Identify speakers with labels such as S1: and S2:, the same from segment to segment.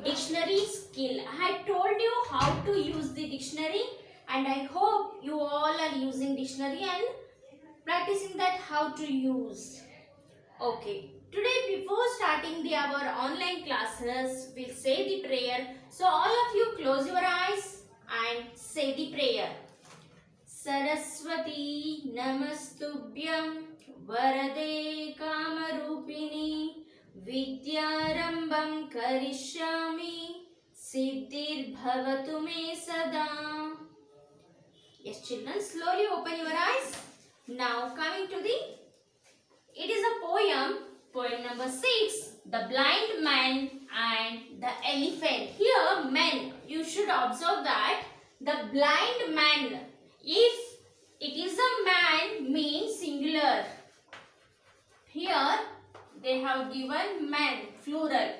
S1: dictionary skill. I had told you how to use the dictionary, and I hope you all are using dictionary and practicing that how to use. Okay, today before starting our online classes, we'll say the prayer. So all of you close your eyes and say the prayer. Saraswati Namastubhyam Varade Kamarupini Vidyarambam Karishyami Siddhir Bhavatu Me Sada. Yes children, slowly open your eyes. Now coming to it is a poem number 6, The Blind Man and the Elephant. Here men, you should observe that the blind man, if it is a man, means singular. Here they have given man, plural.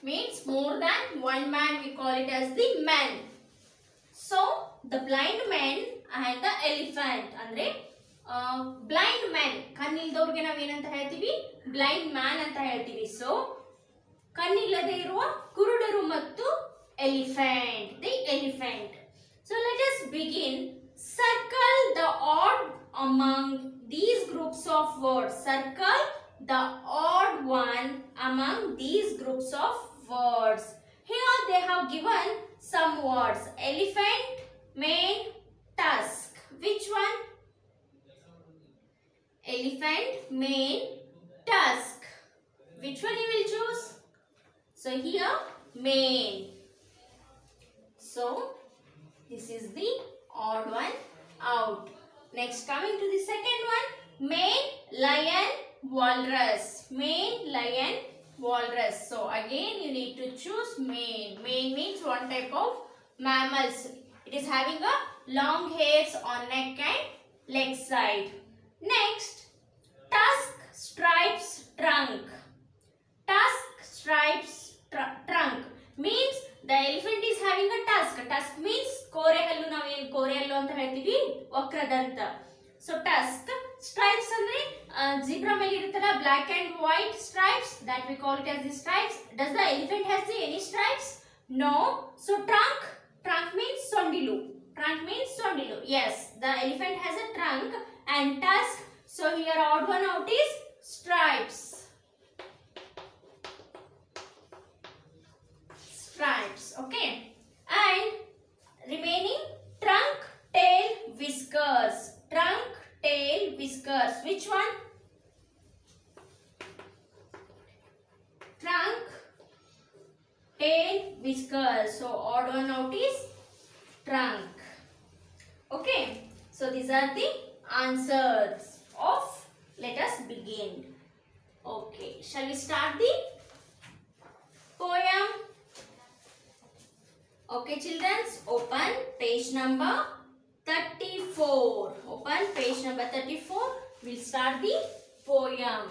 S1: Means more than one man, we call it as the man. So the blind man and the elephant. Andre blind man, ಕಣ್ಣಿಲ್ಲದವರಿಗೆ ನಾವು ಏನಂತ ಹೇಳ್ತೀವಿ? Blind man ಅಂತ ಹೇಳ್ತೀವಿ. So ಕಣ್ಣಿಲ್ಲದೆ ಇರುವ ಕುರುಡರು ಮತ್ತು elephant, the elephant. So let us begin. Circle the odd among these groups of words. Circle the odd one among these groups of words. Here they have given some words. Elephant, mane, tusk. Which one? Elephant, mane, tusk. Which one you will choose? So here mane. So this is the odd one out. Next coming to the second one. Mane, lion, walrus. Mane, lion, walrus. So again you need to choose mane. Mane means one type of mammals. It is having a long hairs on neck and leg side. Next, tusk, stripes, trunk. Tusk, stripes, trunk means the elephant is having a tusk. Tusk means kore hallu, navu kore hallu anta ಹೇಳ್ತೀವಿ, ವಕ್ರದಂತ. So tusk. Stripes andre zebra ಮೇಲೆ ಇರುತ್ತಲ್ಲ black and white stripes, that we call it as the stripes. Does the elephant has any stripes? No. So trunk. Trunk means sondilu. Trunk means sondilu. Yes, the elephant has a trunk and tusk. So here odd one out is stripes. Stripes. Okay. And remaining trunk, tail, whiskers. Trunk, tail, whiskers. Which one? Trunk, tail, whiskers. So odd one out is trunk. Okay. So these are the answers of. Let us begin. Okay. Shall we start the poem? Okay children, open page number 34. Open page number 34. We'll start the poem.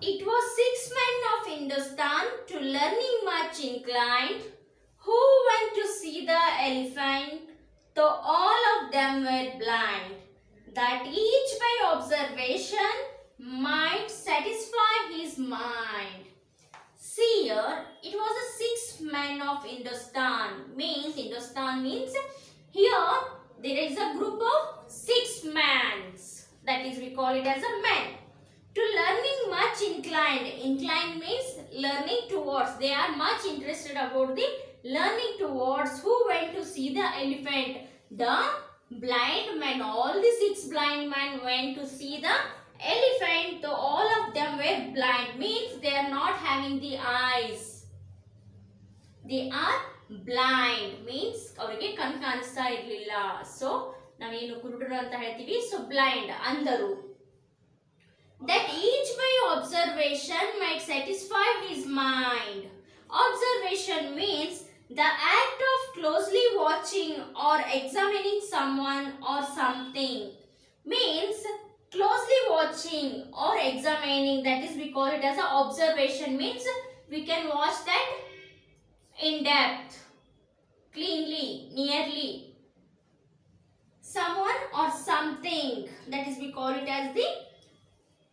S1: It was 6 men of Hindustan, to learning much inclined, who went to see the elephant, though all of them were blind, that each by observation might satisfy his mind. See here, it was a 6 men of Hindustan. Hindustan means here there is a group of 6 men. That is, we call it as a man. To learning much inclined. Inclined means learning towards. They are much interested about the learning towards. Who went to see the elephant? The blind men. All the 6 blind men went to see the elephant, though all of them were blind. Means they are not having the eyes. They are blind. Means ಅವರಿಗೆ ಕಣ್ಣು ಕಾಣಿಸ್ತಾ ಇರಲಿಲ್ಲ. So ನಾವೇನು ಕುರುಡರು ಅಂತ ಹೇಳ್ತೀವಿ. So blind, ಅಂಧರು. That each by observation might satisfy his mind. Observation means the act of closely watching or examining someone or something. Means closely watching or examining, that is, we call it as a observation. Means we can watch that in depth, cleanly, nearly. Someone or something, that is, we call it as the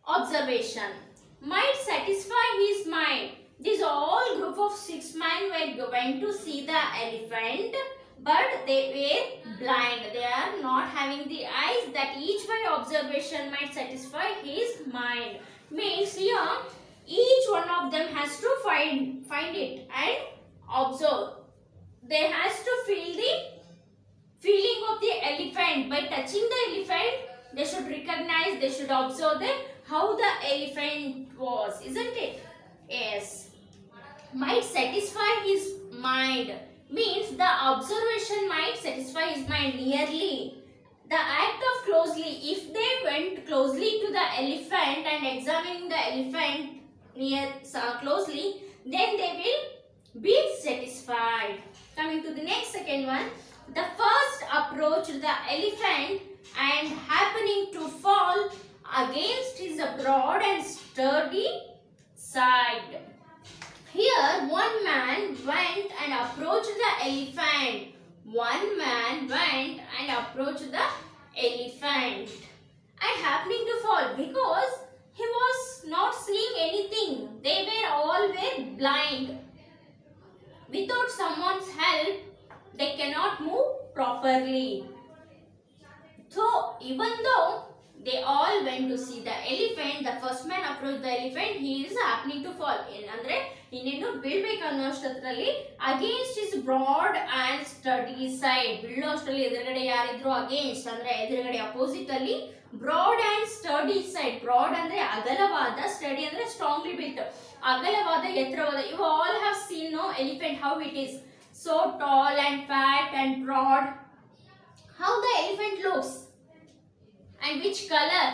S1: observation. might satisfy his mind. This all group of 6 men were going to see the elephant, but they were blind. They are not having the eyes that each by observation might satisfy his mind. Means here each one of them has to find it and observe. They has to feel the feeling of the elephant. By touching the elephant, they should recognize, they should observe how the elephant was, isn't it? Yes. Might satisfy his mind means the observation might satisfy his mind nearly. The act of closely, if they went closely to the elephant and examining the elephant closely, then they will be satisfied. Coming to the next second one, the first approached the elephant and happening to fall against his broad and sturdy side. Here one man went and approached the elephant. One man went and approached the elephant and happening to fall because he was not seeing anything. They were all blind. Without someone's help, they cannot move properly. So even though they all went to see the elephant, the first man approached the elephant, he is happening to fall. Andre ಇನ್ನೇನು ಬೀಳ್ಬೇಕು ಅನ್ನೋಷ್ಟರಲ್ಲಿ against his broad and sturdy side. ಬೀಳೋ ಅಷ್ಟರಲ್ಲಿ ಎದುರುಗಡೆ ಯಾರಿದ್ರು against ಅಂದ್ರೆ ಎದುರುಗಡೆ opposite ಅಲ್ಲಿ broad and sturdy side. Broad ಅಂದ್ರೆ ಅಗಲವಾದ, ಸ್ಟಡಿ ಅಂದ್ರೆ ಸ್ಟ್ರಾಂಗ್ಲಿ ಬಿಲ್ಟ್. ಅಗಲವಾದ, ಎತ್ತರವಾದ. You all have seen no elephant how it is so tall and fat and broad. How the elephant looks and which color?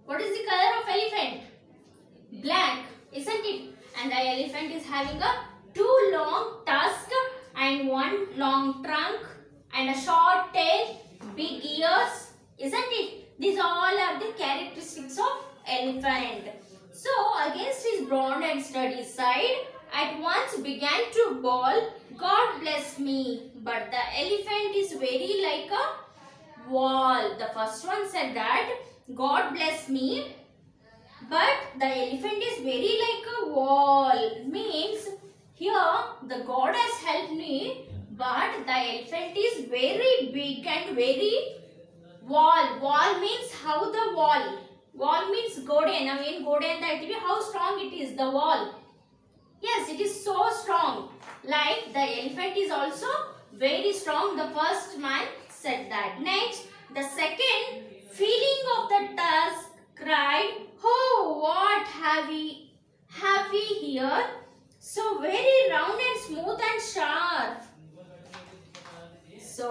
S1: What is the color of elephant? Black, isn't it? And the elephant is having a 2 long tusk and 1 long trunk and a short tail, big ears, isn't it? These all are the characteristics of elephant. So against his broad and sturdy side, at once began to bawl, God bless me. But the elephant is very like a wall. The first one said that, God bless me. But the elephant is very like a wall. Means here the God has helped me, but the elephant is very big and very wall. Wall means how the wall. Wall means gode. Now in gode anta ಹೇಳ್ತೀವಿ, how strong it is, the wall. Yes, it is so strong. Like the elephant is also very strong. The first man said that. Next, the second, feeling of the tusk, cried, oh, what have we here? So very round and smooth and sharp. So,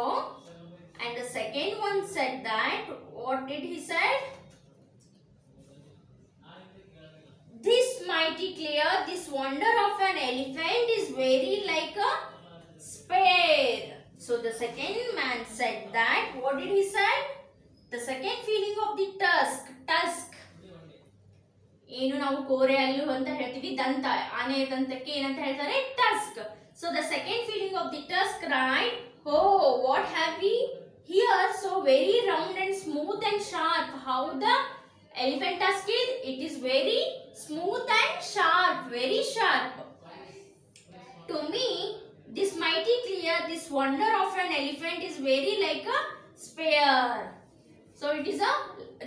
S1: and the second one said that, what did he say? This mighty clear, this wonder of an elephant is very like a spear. So the second man said that. What did he say? The second feeling of the tusk. ಏನು ನಾವು ಕೋರೆ ಹಲ್ಲು ಅಂತ ಹೇಳ್ತೀವಿ, ದಂತ, ಆನೆ ದಂತಕ್ಕೆ ಏನಂತ ಹೇಳ್ತಾರೆ? Tusk. So the second feeling of the tusk cried, oh, what have we here? So very round and smooth and sharp. How the elephant tusk is? It is very smooth and sharp, very sharp. To me, this mighty clear, this wonder of an elephant is very like a spear. So it is a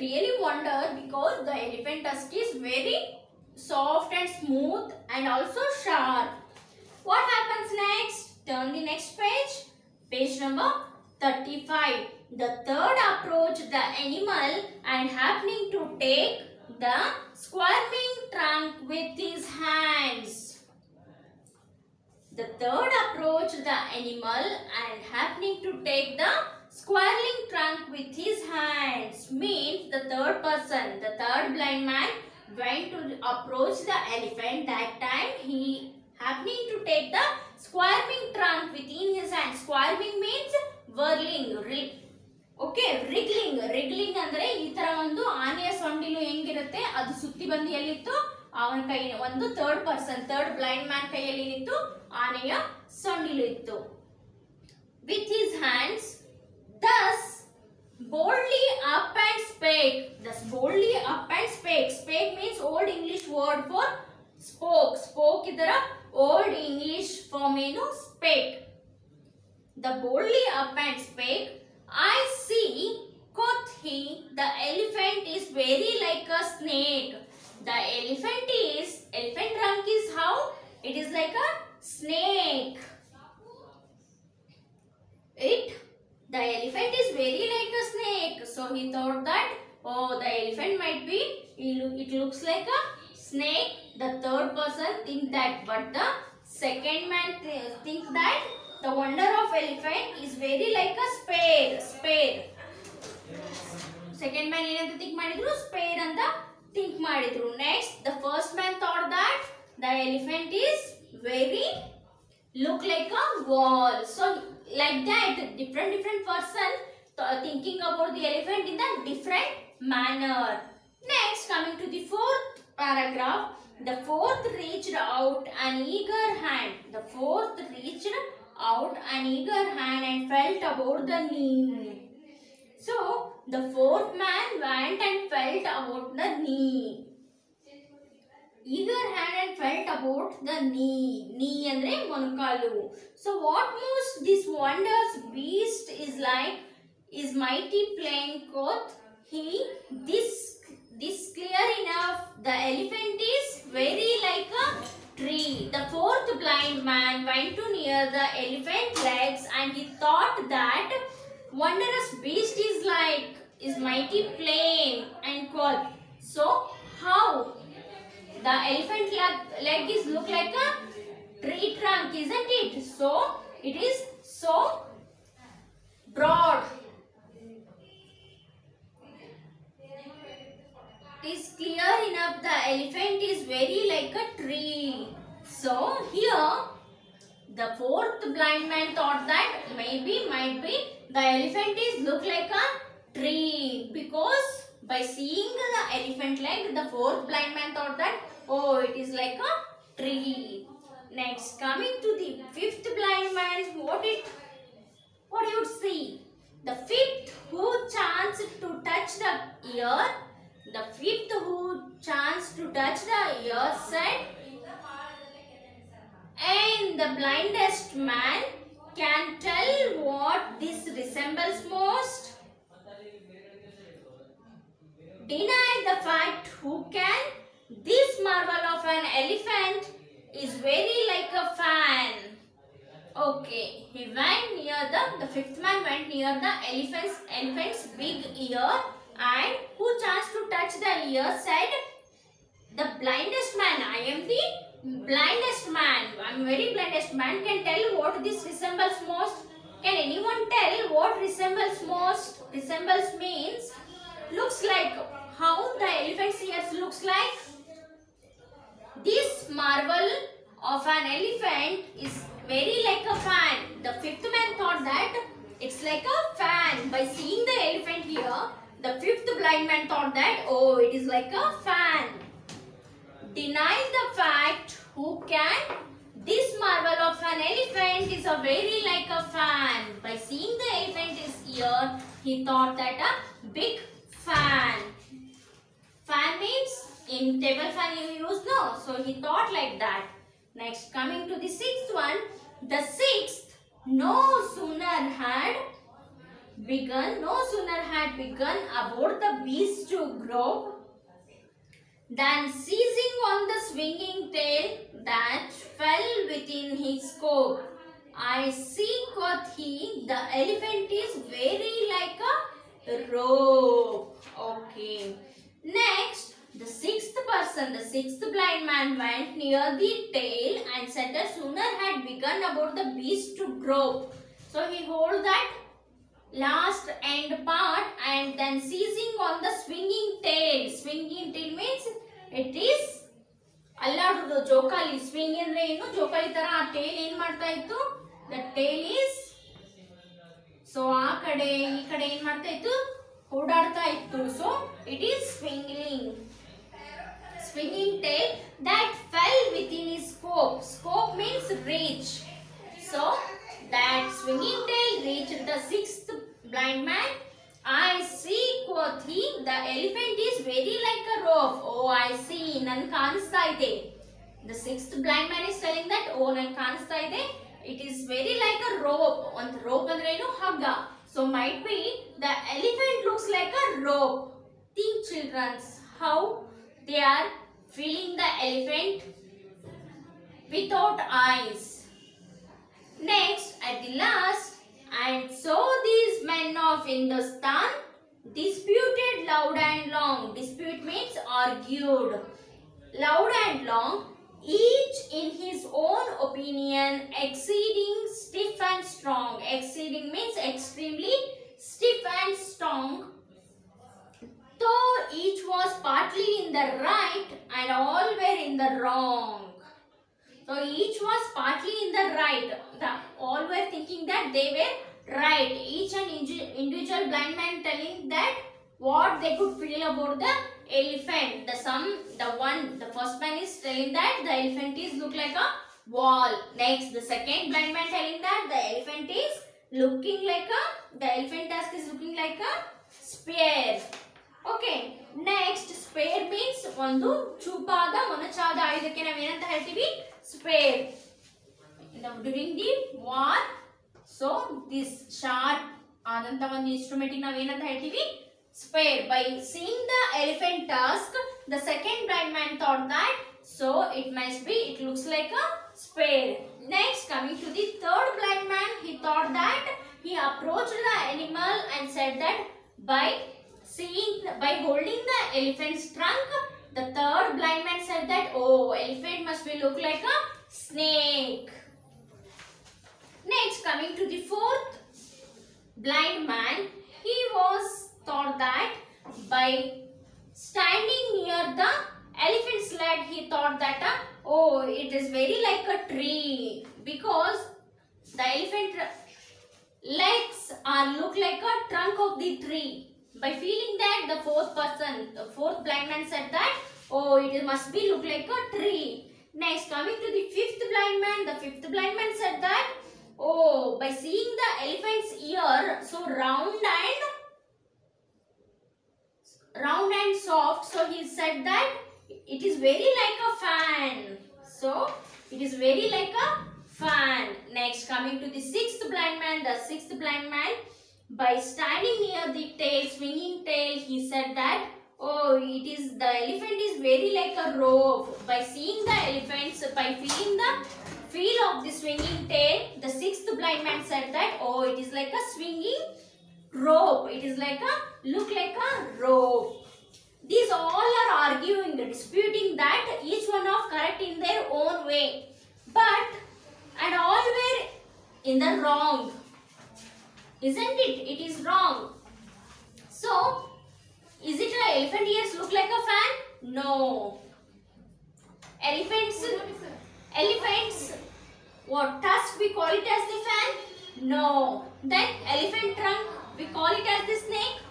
S1: really wonder because the elephant tusk is very soft and smooth and also sharp. What happens next? Turn the next page. Page number 35. The third approached the animal and happening to take the squirming trunk with his hands. The third approached the animal and happening to take the squirreling trunk with his hands. Means the third person, the third blind man went to approach the elephant. That time he happening to take the squirming trunk within his hands. Squirming means whirling. Okay, wriggling ಅಂದ್ರೆ ಈ ತರ ಒಂದು ಆನೆಯ ಸೊಂಡಿಲು ಹೆಂಗಿರುತ್ತೆ ಅದು ಸುತ್ತಿ ಬಂದು ಎಲ್ಲಿತ್ತು ಅವನ ಕೈ, ಒಂದು third person, third blind man ಕೈಯಲ್ಲಿ ನಿಂತು ಆನೆಯ ಸೊಂಡಿಲು ಇತ್ತು. With his hands, thus boldly up and spake. Thus boldly up and spake. Spake means old English word for spoke. Spoke ಇದರ old English form ಏನು? Spake. The boldly up and spake, I see, quoth he, the elephant is very like a snake. The elephant trunk is how? It is like a snake. The elephant is very like a snake. So he thought that, oh, the elephant might be, it looks like a snake. The third person think that, but the second man think that the wonder of elephant is very like a spade. Second man ಏನಂತ think ಮಾಡಿದ್ರು? Spade ಅಂತ think ಮಾಡಿದ್ರು. Next, the first man thought that the elephant is very look like a wall. So like that, different person thinking about the elephant in a different manner. Next, coming to the fourth paragraph, the fourth reached out an eager hand. The fourth reached out an eager hand and felt about the knee. So the fourth man went and felt about the knee. Eager hand and felt about the knee. Knee andre monkalu. So what moves this wondrous beast is mighty plain, quoth he. This clear enough. The elephant is very like a tree. The fourth blind man went to near the elephant legs and he thought that wondrous beast is mighty plain and quoth. So how? The elephant leg is look like a tree trunk, isn't it? So it is so broad. It is clear enough. The elephant is very like a tree. So here the fourth blind man thought that might be the elephant is look like a tree, because by seeing the elephant leg, the fourth blind man thought that, oh, it is like a tree. Next, coming to the fifth blind man, what you would see? The fifth who chanced to touch the ear, said, and the blindest man can tell what this resembles most. Deny the fact who can? This marvel of an elephant is very like a fan. Okay, he went near the fifth man went near the elephant's big ear, and who chanced to touch the ear said, the blindest man, I am the blindest man, I am very blindest man, can tell what this resembles most. Can anyone tell what resembles most? Resembles means looks like. How the elephant's ears looks like? This marvel of an elephant is very like a fan. The fifth man thought that it's like a fan. By seeing the elephant here, the fifth blind man thought that, oh, it is like a fan. Deny the fact who can? This marvel of an elephant is a very like a fan. By seeing the elephant's ear, he thought that a big fan. Fan means in table fan you use, no? So he thought like that. Next, coming to the sixth one. The sixth no sooner had begun about the beast to grope, than seizing on the swinging tail that fell within his scope. I see, quoth he, the elephant is very like a rope. Okay. Next, the sixth blind man went near the tail and said the sooner had begun about the beast to grope. So he hold that last end part and then seizing on the swinging tail. Swinging tail means it is alladudu jokali. Swing andre enu jokali tara aa tail ಏನು ಮಾಡ್ತಾ ಇತ್ತು? The tail is so ಆ ಕಡೆ ಈ ಕಡೆ ಏನು ಮಾಡ್ತಾ ಇತ್ತು? ಓಡಾಡ್ತಾ ಇತ್ತು. So it is swinging tail that fell within his scope. Scope means reach. So that swinging tail reached the sixth blind man. I see, quoth he, the elephant is very like a rope. Oh, I see. nan kanista ide. The sixth blind man is telling that oh nan kanista ide. It is very like a rope. On rope andre enu hagga. So might be the elephant looks like a rope. Think children how they are feeling the elephant without eyes. Next at the last, and so these men of Hindustan disputed loud and long. Dispute means argued. Loud and long, each in his own opinion, exceeding stiff and strong. Exceeding means extremely stiff and strong. Though each was partly in the right and all were in the wrong. So each was partly in the right. All were thinking that they were right. Each and individual blind man telling that what they could feel about the elephant. The first man is telling that the elephant is look like a wall. Next, the second blind man telling that the elephant tusk is looking like a spear. Okay. Next, spear means ಒಂದು ಚೂಪಾದ ಮೊನಚಾದ ಆಯುಧಕ್ಕೆ ನಾವು ಏನಂತ ಹೇಳ್ತೀವಿ spear. During the war, so this sharp ಆದಂತ ಒಂದು instrument ನಾವು ಏನಂತ ಹೇಳ್ತೀವಿ spear. By seeing the elephant tusk, the second blind man thought that so it looks like a spear. Next, coming to the third blind man, he thought that he approached the animal and said that by holding the elephant's trunk, the third blind man said that oh, elephant must be look like a snake. Next, coming to the fourth blind man, he was thought that by standing near the elephant's leg, he thought that oh, it is very like a tree because the elephant legs are look like a trunk of the tree. By feeling that, the fourth blind man said that oh, it must be look like a tree. Next, coming to the fifth blind man, the fifth blind man said that oh, by seeing the elephant's ear so round and soft, so he said that it is very like a fan. So it is very like a fan. Next, coming to the sixth blind man, the sixth blind man, by standing near the tail, swinging tail, he said that oh, the elephant is very like a rope. By seeing the elephants, by feeling the feel of the swinging tail, the sixth blind man said that oh, it is like a swinging rope. It is like a look like a rope. These all are arguing, disputing that each one of correct in their own way, but and all were in the wrong. Isn't it? It is wrong. So, is it an elephant ears look like a fan? No. Elephants, what tusk we call it as the fan? No. Then elephant trunk we call it as the snake?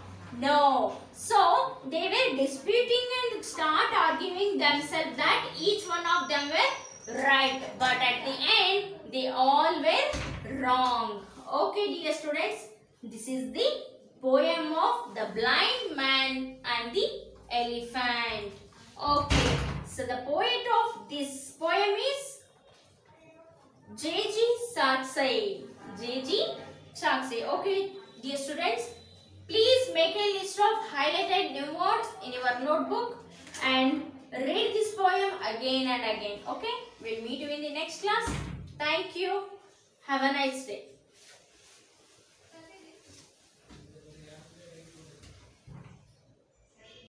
S1: No. So, they were disputing and start arguing themselves that each one of them were right. But at the end, they all were wrong. Okay, dear students, this is the poem of the blind man and the elephant. Okay, so the poet of this poem is J.G. Saksai. J.G. Saksai. Okay, dear students, please make a list of highlighted new words in your notebook and read this poem again and again. Okay, we'll meet you in the next class. Thank you. Have a nice day.